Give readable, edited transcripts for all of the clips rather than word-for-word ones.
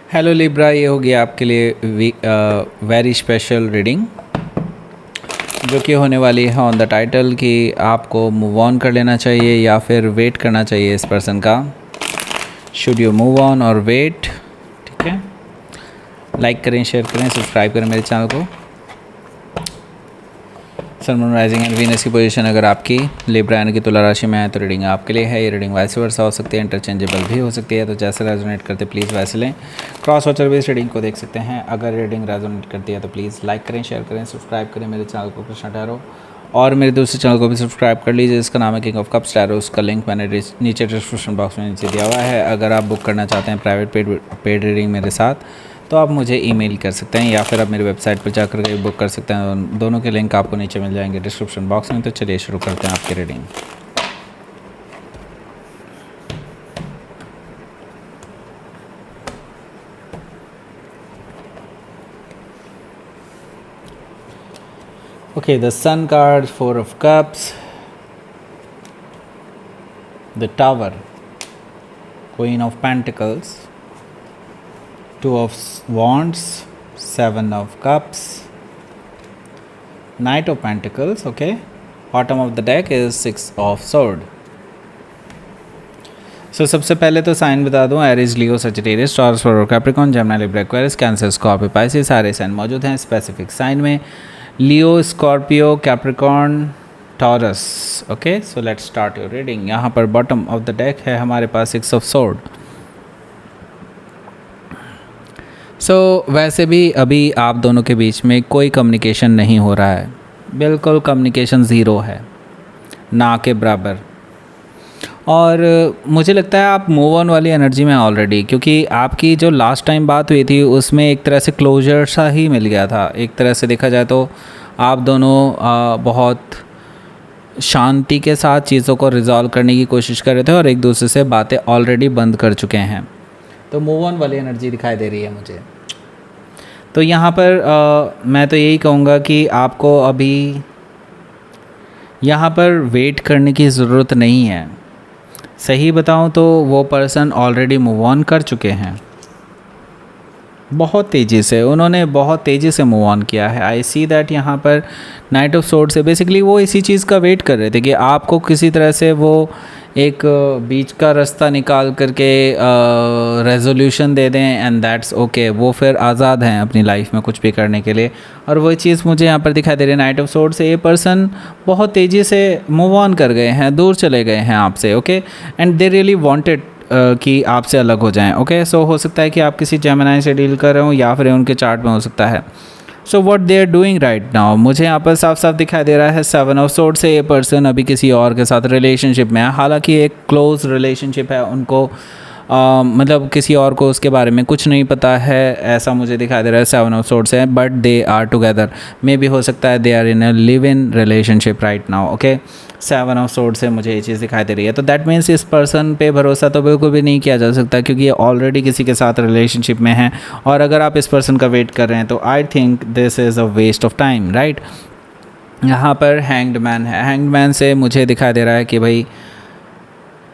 Hello Libra, ये हो गया आपके लिए वेरी स्पेशल रीडिंग जो कि होने वाली है ऑन द टाइटल कि आपको मूव ऑन कर लेना चाहिए या फिर वेट करना चाहिए इस पर्सन का। शुड यू मूव ऑन और वेट? ठीक है, लाइक करें, शेयर करें, सब्सक्राइब करें मेरे चैनल को। सन, मून, राइजिंग एंड वीनस की पोजीशन अगर आपकी लिब्रा यानी कि तुला राशि में है तो रीडिंग आपके लिए है। ये रीडिंग वाइस वर्सा हो सकती है, इंटरचेंजेबल भी हो सकती है, तो जैसे रेजोनेट करते प्लीज़ वैसे लें। क्रॉस वॉचर भी इस रीडिंग को देख सकते हैं। अगर रीडिंग रेजोनेट करती है तो प्लीज़ लाइक करें, शेयर करें, सब्सक्राइब करें मेरे चैनल को कृष्णा टैरो, और मेरे दूसरे चैनल को भी सब्सक्राइब कर लीजिए जिसका नाम है किंग ऑफ कप्स टैरो। उसका लिंक मैंने नीचे डिस्क्रिप्शन बॉक्स में नीचे दिया हुआ है। अगर आप बुक करना चाहते हैं प्राइवेट पेड रीडिंग मेरे साथ तो आप मुझे ईमेल कर सकते हैं या फिर आप मेरी वेबसाइट पर जाकर के बुक कर सकते हैं। दोनों के लिंक आपको नीचे मिल जाएंगे डिस्क्रिप्शन बॉक्स में। तो चलिए शुरू करते हैं आपकी reading. Okay, the Sun card, Four of Cups, the Tower, Queen of Pentacles, Two of Wands, Seven of Cups, Knight of Pentacles. Okay, bottom of the deck is Six of Swords. So सबसे पहले तो sign बता दूं, Aries, Leo, Sagittarius, Taurus, Virgo, Capricorn, Gemini, Libra, Aquarius, Cancer, Scorpio, Pisces, सारे sign मौजूद हैं specific sign में। Leo, Scorpio, Capricorn, Taurus. Okay, so let's start your reading. यहाँ पर बॉटम ऑफ द डेक है हमारे पास सिक्स ऑफ सोर्ड। सो वैसे भी अभी आप दोनों के बीच में कोई कम्युनिकेशन नहीं हो रहा है, बिल्कुल कम्युनिकेशन ज़ीरो है, ना के बराबर। और मुझे लगता है आप मूव ऑन वाली एनर्जी में ऑलरेडी, क्योंकि आपकी जो लास्ट टाइम बात हुई थी उसमें एक तरह से क्लोजर सा ही मिल गया था। एक तरह से देखा जाए तो आप दोनों बहुत शांति के साथ चीज़ों को रिजॉल्व करने की कोशिश कर रहे थे और एक दूसरे से बातें ऑलरेडी बंद कर चुके हैं। तो मूव ऑन वाली एनर्जी दिखाई दे रही है मुझे। तो यहाँ पर मैं तो यही कहूँगा कि आपको अभी यहाँ पर वेट करने की ज़रूरत नहीं है। सही बताऊं तो वो पर्सन ऑलरेडी मूव ऑन कर चुके हैं, बहुत तेज़ी से, उन्होंने बहुत तेज़ी से मूव ऑन किया है। आई सी दैट यहाँ पर नाइट ऑफ सोर्ड से बेसिकली वो इसी चीज़ का वेट कर रहे थे कि आपको किसी तरह से वो एक बीच का रास्ता निकाल करके रेजोल्यूशन दे दें एंड दैट्स ओके। वो फिर आज़ाद हैं अपनी लाइफ में कुछ भी करने के लिए, और वही चीज़ मुझे यहाँ पर दिखाई दे रही है। नाइट ऑफ सोर्ड से ये पर्सन बहुत तेज़ी से मूव ऑन कर गए हैं, दूर चले गए हैं आपसे। Okay, and they really wanted कि आपसे अलग हो जाएं। ओके, सो हो सकता है कि आप किसी जेमिनी से डील कर रहे हो या फिर उनके चार्ट में हो सकता है। So what they are doing right now, मुझे यहाँ पर साफ साफ दिखाई दे रहा है सेवन ऑफ सोर्ड से ये पर्सन अभी किसी और के साथ रिलेशनशिप में है। हालांकि एक क्लोज रिलेशनशिप है, उनको मतलब किसी और को उसके बारे में कुछ नहीं पता है, ऐसा मुझे दिखाई दे रहा है सेवन ऑफ सोर्ड्स है, but they are together. Maybe हो सकता है they are in a live in relationship right now. Okay, seven of swords से मुझे ये चीज़ दिखाई दे रही है। तो दैट मीन्स इस पर्सन पे भरोसा तो बिल्कुल भी नहीं किया जा सकता, क्योंकि ये ऑलरेडी किसी के साथ रिलेशनशिप में है। और अगर आप इस पर्सन का वेट कर रहे हैं तो I think this is a waste of time, right. यहाँ पर हैंग्ड मैन है। हैंग्ड मैन से मुझे दिखाई दे रहा है कि भाई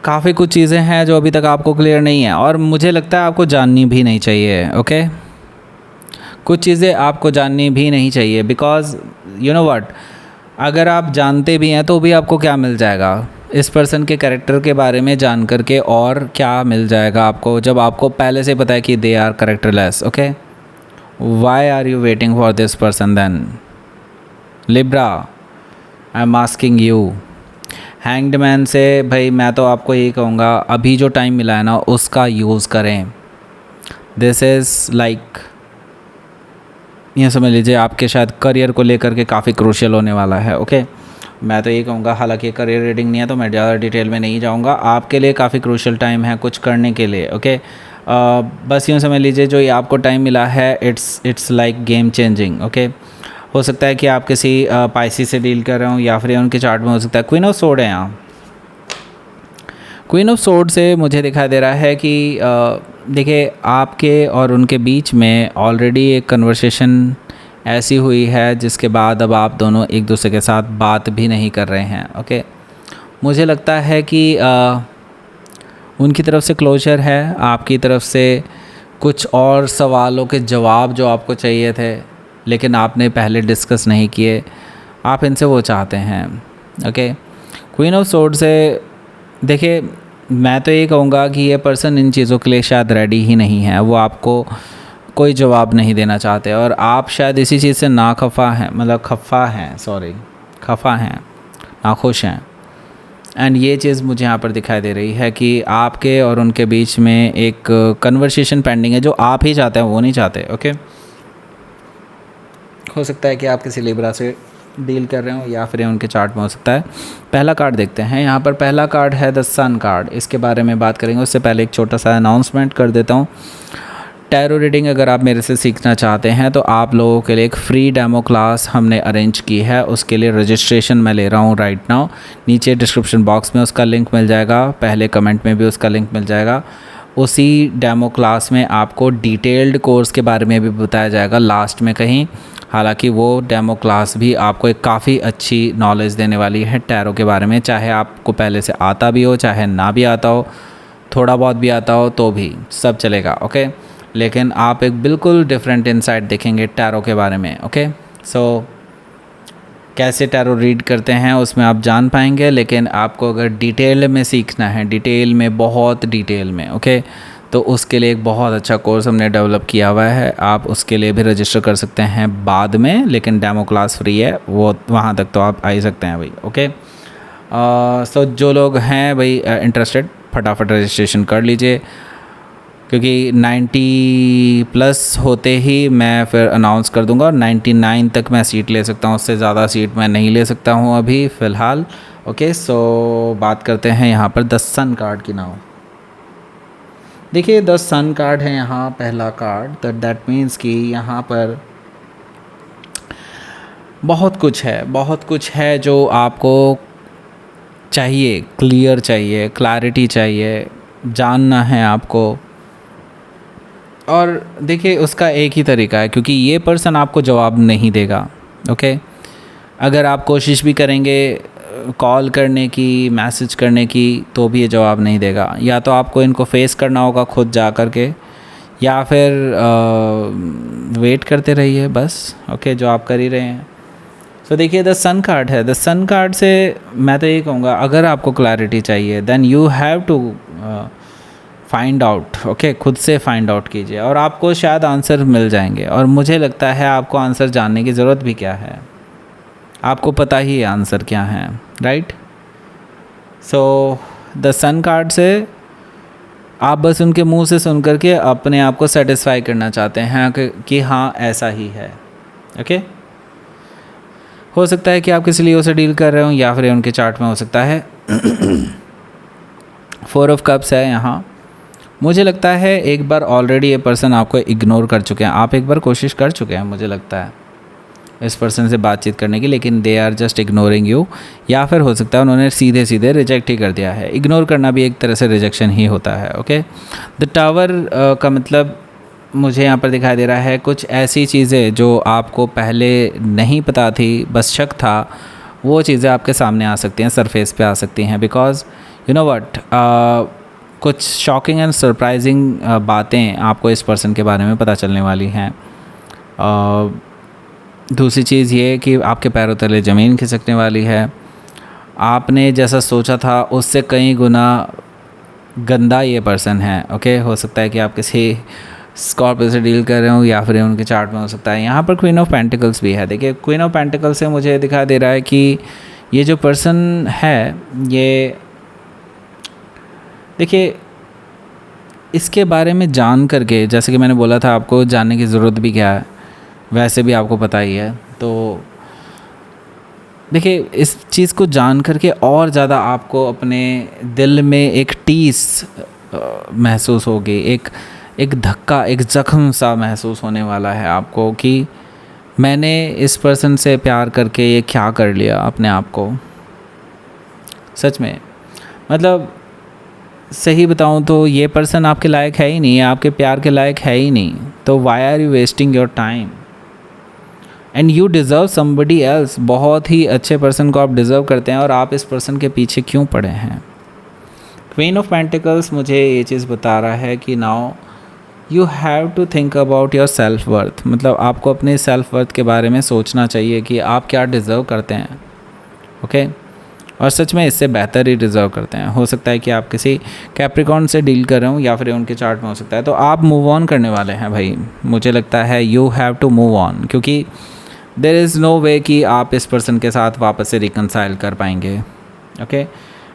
काफ़ी कुछ चीज़ें हैं जो अभी तक आपको क्लियर नहीं है, और मुझे लगता है आपको जाननी भी नहीं चाहिए। ओके, कुछ चीज़ें आपको जाननी भी नहीं चाहिए, बिकॉज यू नो व्हाट, अगर आप जानते भी हैं तो भी आपको क्या मिल जाएगा इस पर्सन के कैरेक्टर के बारे में जान करके, और क्या मिल जाएगा आपको जब आपको पहले से पता है कि they are characterless. Okay, why are you waiting for this person then Libra, I am asking you. Hanged man से भाई मैं तो आपको यही कहूँगा, अभी जो टाइम मिला है ना उसका यूज़ करें। दिस इज़ लाइक, ये समझ लीजिए आपके शायद करियर को लेकर के काफ़ी क्रूशियल होने वाला है। ओके, मैं तो यही कहूँगा, हालांकि करियर रीडिंग नहीं है तो मैं ज़्यादा डिटेल में नहीं जाऊँगा। आपके लिए काफ़ी क्रूशियल टाइम है कुछ करने के लिए। ओके, बस यूँ समझ लीजिए जो ये आपको टाइम मिला है it's like game changing. Okay, हो सकता है कि आप किसी पाइसी से डील कर रहे हो या फिर उनके चार्ट में हो सकता है क्वीन ऑफ सोर्ड है। यहाँ क्वीन ऑफ सोर्ड से मुझे दिखाई दे रहा है कि देखिए आपके और उनके बीच में ऑलरेडी एक कन्वर्सेशन ऐसी हुई है जिसके बाद अब आप दोनों एक दूसरे के साथ बात भी नहीं कर रहे हैं। ओके, मुझे लगता है कि उनकी तरफ से क्लोजर है, आपकी तरफ से कुछ और सवालों के जवाब जो आपको चाहिए थे लेकिन आपने पहले डिस्कस नहीं किए, आप इनसे वो चाहते हैं। ओके, क्वीन ऑफ सोर्ड से देखिए, मैं तो ये कहूँगा कि ये पर्सन इन चीज़ों के लिए शायद रेडी ही नहीं है। वो आपको कोई जवाब नहीं देना चाहते और आप शायद इसी चीज़ से खफ़ा हैं, नाखुश हैं। एंड ये चीज़ मुझे यहाँ पर दिखाई दे रही है कि आपके और उनके बीच में एक कन्वर्सेशन पेंडिंग है जो आप ही चाहते हैं, वो नहीं चाहते। ओके, हो सकता है कि आप किसी लिब्रा से डील कर रहे हो या फिर उनके चार्ट में हो सकता है। पहला कार्ड देखते हैं। यहाँ पर पहला कार्ड है द सन कार्ड। इसके बारे में बात करेंगे, उससे पहले एक छोटा सा अनाउंसमेंट कर देता हूँ। टैरो रीडिंग अगर आप मेरे से सीखना चाहते हैं तो आप लोगों के लिए एक फ्री डेमो क्लास हमने अरेंज की है। उसके लिए रजिस्ट्रेशन मैं ले रहा हूँ राइट नाउ। नीचे डिस्क्रिप्शन बॉक्स में उसका लिंक मिल जाएगा, पहले कमेंट में भी उसका लिंक मिल जाएगा। उसी डेमो क्लास में आपको डिटेल्ड कोर्स के बारे में भी बताया जाएगा लास्ट में कहीं। हालांकि वो डेमो क्लास भी आपको एक काफ़ी अच्छी नॉलेज देने वाली है टैरो के बारे में, चाहे आपको पहले से आता भी हो चाहे ना भी आता हो, थोड़ा बहुत भी आता हो तो भी सब चलेगा। ओके, लेकिन आप एक बिल्कुल डिफरेंट इनसाइट देखेंगे टैरो के बारे में। ओके, सो कैसे टैरो रीड करते हैं उसमें आप जान पाएंगे। लेकिन आपको अगर डिटेल में सीखना है, डिटेल में, बहुत डिटेल में, ओके, तो उसके लिए एक बहुत अच्छा कोर्स हमने डेवलप किया हुआ है। आप उसके लिए भी रजिस्टर कर सकते हैं बाद में, लेकिन डेमो क्लास फ्री है, वो वहाँ तक तो आप आ ही सकते हैं भाई। ओके, सो जो लोग हैं भाई इंटरेस्टेड, फटाफट रजिस्ट्रेशन कर लीजिए, क्योंकि 90+ होते ही मैं फिर अनाउंस कर दूंगा और 99 तक मैं सीट ले सकता हूँ, उससे ज़्यादा सीट मैं नहीं ले सकता हूँ अभी फ़िलहाल। ओके, सो बात करते हैं यहाँ पर द सन कार्ड की नाउ। देखिए, द सन कार्ड है यहाँ पहला कार्ड, तो दैट मीन्स कि यहाँ पर बहुत कुछ है जो आपको चाहिए, क्लियर चाहिए, क्लैरिटी चाहिए, जानना है आपको। और देखिए, उसका एक ही तरीका है, क्योंकि ये पर्सन आपको जवाब नहीं देगा। ओके, अगर आप कोशिश भी करेंगे कॉल करने की, मैसेज करने की, तो भी ये जवाब नहीं देगा। या तो आपको इनको फेस करना होगा खुद जा कर के, या फिर वेट करते रहिए बस। ओके, जो आप कर ही रहे हैं। तो देखिए, द सन कार्ड है। द सन कार्ड से मैं तो ये कहूँगा, अगर आपको क्लैरिटी चाहिए then you have to find out. Okay, खुद से फाइंड आउट कीजिए और आपको शायद आंसर मिल जाएंगे। और मुझे लगता है आपको आंसर जानने की ज़रूरत भी क्या है, आपको पता ही है आंसर क्या है, right. So the sun card से आप बस उनके मुंह से सुन करके अपने आप को सेटिस्फाई करना चाहते हैं कि हाँ ऐसा ही है। ओके, हो सकता है कि आप किसी लियो से डील कर रहे हो या फिर उनके चार्ट में हो सकता है। 4 ऑफ कप्स है यहाँ। मुझे लगता है एक बार ऑलरेडी ये पर्सन आपको इग्नोर कर चुके हैं। आप एक बार कोशिश कर चुके हैं मुझे लगता है इस पर्सन से बातचीत करने की, लेकिन they are just ignoring you. या फिर हो सकता है उन्होंने सीधे सीधे रिजेक्ट ही कर दिया है। इग्नोर करना भी एक तरह से रिजेक्शन ही होता है। ओके, द टावर का मतलब मुझे यहाँ पर दिखाई दे रहा है कुछ ऐसी चीज़ें जो आपको पहले नहीं पता थी, बस शक था, वो चीज़ें आपके सामने आ सकती हैं, सरफेस पे आ सकती हैं। बिकॉज यू नो व्हाट, कुछ शॉकिंग एंड सरप्राइजिंग बातें आपको इस पर्सन के बारे में पता चलने वाली हैं। दूसरी चीज़ ये कि आपके पैरों तले ज़मीन खिसकने वाली है। आपने जैसा सोचा था उससे कई गुना गंदा ये पर्सन है। ओके, हो सकता है कि आप किसी स्कॉर्पियो से डील कर रहे हो या फिर उनके चार्ट में हो सकता है। यहाँ पर क्वीन ऑफ पेंटिकल्स भी है। देखिए, क्वीन ऑफ पेंटिकल्स से मुझे दिखा दे रहा है कि ये जो पर्सन है, ये देखिए, इसके बारे में जान करके, जैसे कि मैंने बोला था आपको जानने की ज़रूरत भी क्या है, वैसे भी आपको पता ही है। तो देखिए, इस चीज़ को जान करके और ज़्यादा आपको अपने दिल में एक टीस महसूस होगी, एक धक्का, एक ज़ख्म सा महसूस होने वाला है आपको कि मैंने इस पर्सन से प्यार करके ये क्या कर लिया अपने आप को। सच में, मतलब सही बताऊं तो ये पर्सन आपके लायक है ही नहीं, आपके प्यार के लायक है ही नहीं। तो why are you wasting your time and you deserve somebody else. बहुत ही अच्छे पर्सन को आप डिज़र्व करते हैं और आप इस पर्सन के पीछे क्यों पड़े हैं। क्वीन ऑफ पेंटिकल्स मुझे ये चीज़ बता रहा है कि now you have to think about your self worth, मतलब आपको अपने सेल्फ वर्थ के बारे में सोचना चाहिए कि आप क्या डिज़र्व करते हैं, ओके और सच में इससे बेहतर ही डिज़र्व करते हैं। हो सकता है कि आप किसी कैप्रिकॉर्न से डील कर रहे हो या फिर उनके चार्ट में हो सकता है, तो आप मूव ऑन करने वाले हैं भाई। मुझे लगता है you have to move on, क्योंकि देयर इज़ नो वे कि आप इस पर्सन के साथ वापस से रिकनसाइल कर पाएंगे, okay.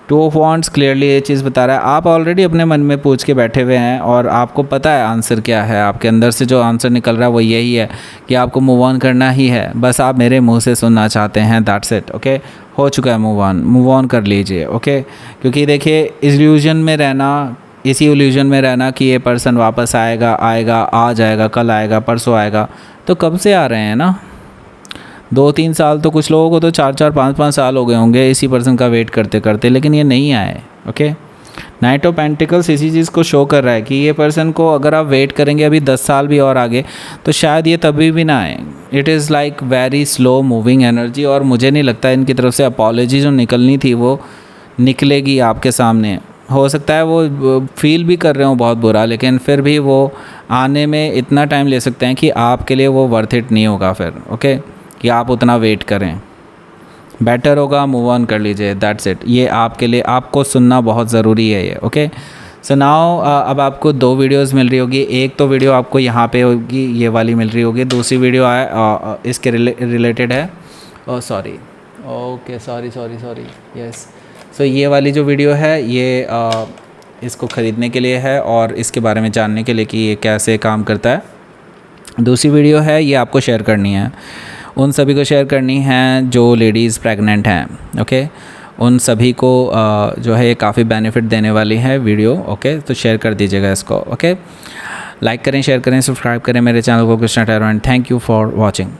Two of wands clearly ये चीज़ बता रहा है, आप ऑलरेडी अपने मन में पूछ के बैठे हुए हैं और आपको पता है आंसर क्या है। आपके अंदर से जो आंसर निकल रहा है वो यही है कि आपको मूव ऑन करना ही है, बस आप मेरे मुंह से सुनना चाहते हैं, दैट्स इट, ओके। हो चुका है मूव ऑन कर लीजिए, ओके। क्योंकि देखिए इल्यूजन में रहना, इसी इल्यूजन में रहना कि ये पर्सन वापस आएगा, आ जाएगा, कल आएगा, परसों आएगा, तो कब से आ रहे हैं ना, 2-3 साल, तो कुछ लोगों को तो 4-4 5-5 साल हो गए होंगे इसी पर्सन का वेट करते करते, लेकिन ये नहीं आए, ओके। नाइट ऑफ पेंटिकल्स इसी चीज़ को शो कर रहा है कि ये पर्सन को अगर आप वेट करेंगे अभी 10 साल भी और आगे, तो शायद ये तभी भी ना आए। It is like very slow moving energy, और मुझे नहीं लगता इनकी तरफ से अपॉलॉजी जो निकलनी थी वो निकलेगी आपके सामने। हो सकता है वो फील भी कर रहे हो बहुत बुरा, लेकिन फिर भी वो आने में इतना टाइम ले सकते हैं कि आपके लिए वो वर्थ इट नहीं होगा फिर, ओके, कि आप उतना वेट करें। बेटर होगा मूव ऑन कर लीजिए, दैट्स इट। ये आपके लिए, आपको सुनना बहुत ज़रूरी है ये, ओके। सो नाउ अब आपको 2 वीडियोस मिल रही होगी। एक तो वीडियो आपको यहाँ पे होगी, ये वाली मिल रही होगी, दूसरी वीडियो इसके रिलेटेड है, सॉरी, ओके, सॉरी, यस। सो ये वाली जो वीडियो है ये इसको ख़रीदने के लिए है और इसके बारे में जानने के लिए कि ये कैसे काम करता है। दूसरी वीडियो है ये आपको शेयर करनी है, उन सभी को शेयर करनी है जो लेडीज़ प्रेग्नेंट हैं, ओके। उन सभी को जो है काफ़ी बेनिफिट देने वाली है वीडियो, ओके। तो शेयर कर दीजिएगा इसको, ओके। लाइक करें, शेयर करें, सब्सक्राइब करें मेरे चैनल को Krishna tarot, and thank you for watching.